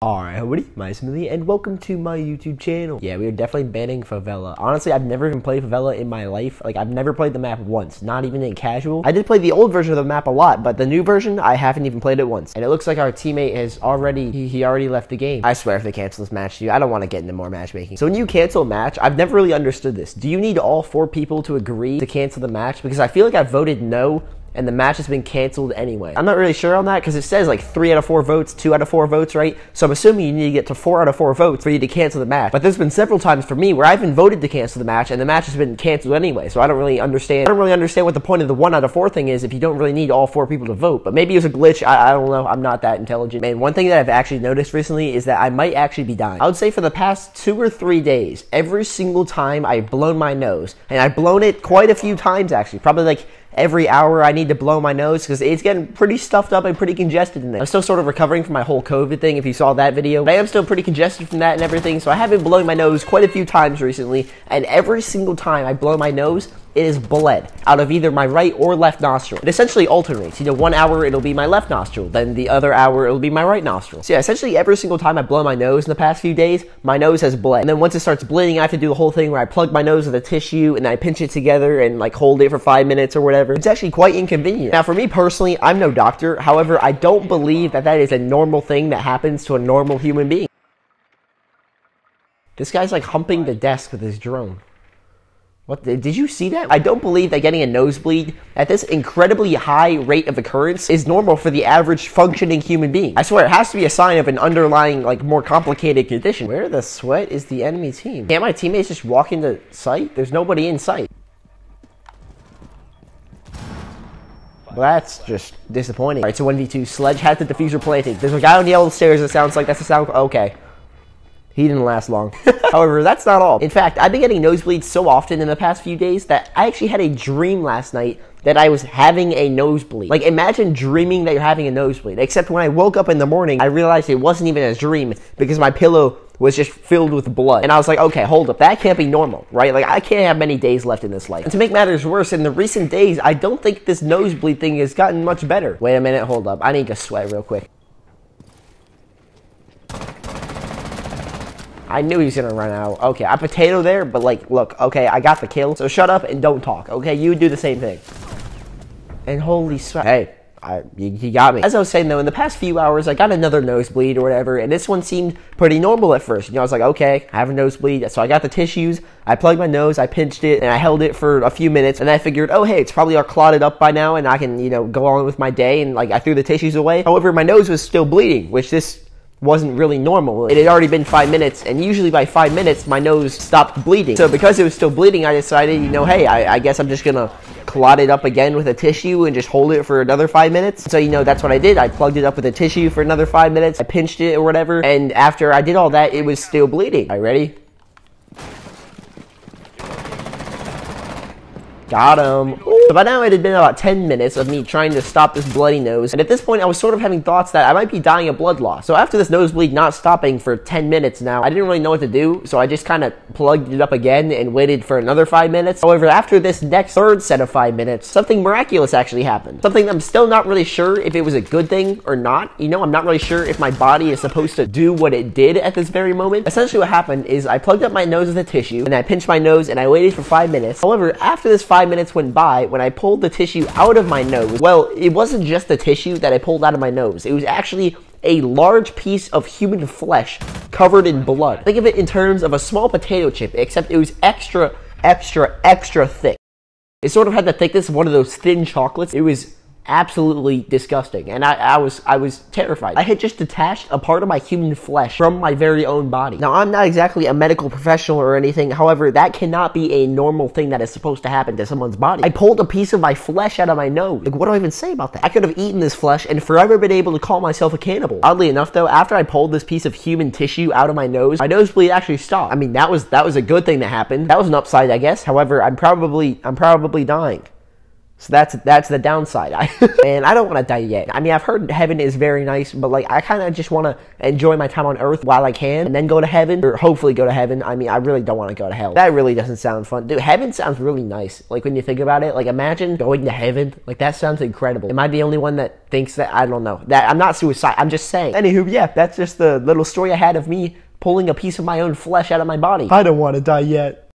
Alright, everybody, my Smoothy, and welcome to my YouTube channel. Yeah, we are definitely banning favela. Honestly, I've never even played favela in my life. Like, I've never played the map once, not even in casual. I did play the old version of the map a lot, but the new version, I haven't even played it once. And it looks like our teammate has already, he already left the game. I swear if they cancel this match, dude, I don't want to get into more matchmaking. So when you cancel a match, I've never really understood this. Do you need all 4 people to agree to cancel the match? Because I feel like I voted no, and the match has been canceled anyway. I'm not really sure on that because it says like 3 out of 4 votes, 2 out of 4 votes, right? So I'm assuming you need to get to 4 out of 4 votes for you to cancel the match. But there's been several times for me where I've been voted to cancel the match and the match has been canceled anyway. So I don't really understand. What the point of the 1 out of 4 thing is if you don't really need all 4 people to vote. But maybe it was a glitch. I don't know. I'm not that intelligent. Man, one thing that I've actually noticed recently is that I might actually be dying. I would say for the past 2 or 3 days, every single time I've blown my nose, and I've blown it quite a few times actually, probably like every hour I need to blow my nose because it's getting pretty stuffed up and pretty congested in there. I'm still sort of recovering from my whole COVID thing, if you saw that video. But I am still pretty congested from that and everything, so I have been blowing my nose quite a few times recently, and every single time I blow my nose, it is bled out of either my right or left nostril. It essentially alternates. You know, 1 hour it'll be my left nostril, then the other hour it'll be my right nostril. So yeah, essentially every single time I blow my nose in the past few days, my nose has bled. And then once it starts bleeding, I have to do the whole thing where I plug my nose with a tissue and I pinch it together and like hold it for 5 minutes or whatever. It's actually quite inconvenient. Now for me personally, I'm no doctor. However, I don't believe that that is a normal thing that happens to a normal human being. This guy's like humping the desk with his drone. What, did you see that? I don't believe that getting a nosebleed at this incredibly high rate of occurrence is normal for the average functioning human being. I swear, it has to be a sign of an underlying, like, more complicated condition. Where the sweat is the enemy team? Can't my teammates just walk into sight? There's nobody in sight. Well, that's just disappointing. Alright, so 1v2. Sledge has the diffuser planted. There's a guy on the yellow stairs, it sounds like. That's the sound. Okay. He didn't last long. However, that's not all. In fact, I've been getting nosebleeds so often in the past few days that I actually had a dream last night that I was having a nosebleed. Like, imagine dreaming that you're having a nosebleed. Except when I woke up in the morning, I realized it wasn't even a dream because my pillow was just filled with blood. And I was like, okay, hold up. That can't be normal, right? Like, I can't have many days left in this life. And to make matters worse, in the recent days, I don't think this nosebleed thing has gotten much better. Wait a minute, hold up. I need to sweat real quick. I knew he was gonna run out. Okay, I potato there, but like, look, okay, I got the kill, so shut up and don't talk, okay? You do the same thing. And holy sweat. Hey, he got me. As I was saying though, in the past few hours, I got another nosebleed or whatever, and this one seemed pretty normal at first. You know, I was like, okay, I have a nosebleed, so I got the tissues, I plugged my nose, I pinched it, and I held it for a few minutes, and I figured, oh hey, it's probably all clotted up by now, and I can, you know, go on with my day, and like, I threw the tissues away. However, my nose was still bleeding, which this wasn't really normal. It had already been 5 minutes, and usually by 5 minutes, my nose stopped bleeding. So because it was still bleeding, I decided, you know, hey, I guess I'm just gonna clot it up again with a tissue and just hold it for another 5 minutes. So, you know, that's what I did. I plugged it up with a tissue for another 5 minutes. I pinched it or whatever, and after I did all that, it was still bleeding. All right, ready? Got him. So by now it had been about 10 minutes of me trying to stop this bloody nose, and at this point I was sort of having thoughts that I might be dying of blood loss. So after this nosebleed not stopping for 10 minutes now, I didn't really know what to do, so I just kind of plugged it up again and waited for another 5 minutes. However, after this next third set of 5 minutes, something miraculous actually happened. Something I'm still not really sure if it was a good thing or not. You know, I'm not really sure if my body is supposed to do what it did at this very moment. Essentially what happened is I plugged up my nose with a tissue, and I pinched my nose, and I waited for 5 minutes. However, after this 5 minutes went by, when I pulled the tissue out of my nose, well, it wasn't just the tissue that I pulled out of my nose. It was actually a large piece of human flesh covered in blood. Think of it in terms of a small potato chip, except it was extra thick. It sort of had the thickness of one of those thin chocolates. It was absolutely disgusting, and I was terrified. I had just detached a part of my human flesh from my very own body. Now, I'm not exactly a medical professional or anything, however, that cannot be a normal thing that is supposed to happen to someone's body. I pulled a piece of my flesh out of my nose. Like, what do I even say about that? I could have eaten this flesh and forever been able to call myself a cannibal. Oddly enough, though, after I pulled this piece of human tissue out of my nosebleed actually stopped. I mean, that was a good thing that happened. That was an upside, I guess. However, I'm probably dying. So that's the downside. And I don't want to die yet. I mean, I've heard heaven is very nice, but like I kind of just want to enjoy my time on earth while I can, and then go to heaven, or hopefully go to heaven. I mean, I really don't want to go to hell. That really doesn't sound fun. Dude, heaven sounds really nice. Like when you think about it, like imagine going to heaven. Like that sounds incredible. Am I the only one that thinks that? I don't know. That I'm not suicide. I'm just saying. Anywho, yeah, that's just the little story I had of me pulling a piece of my own flesh out of my body. I don't want to die yet.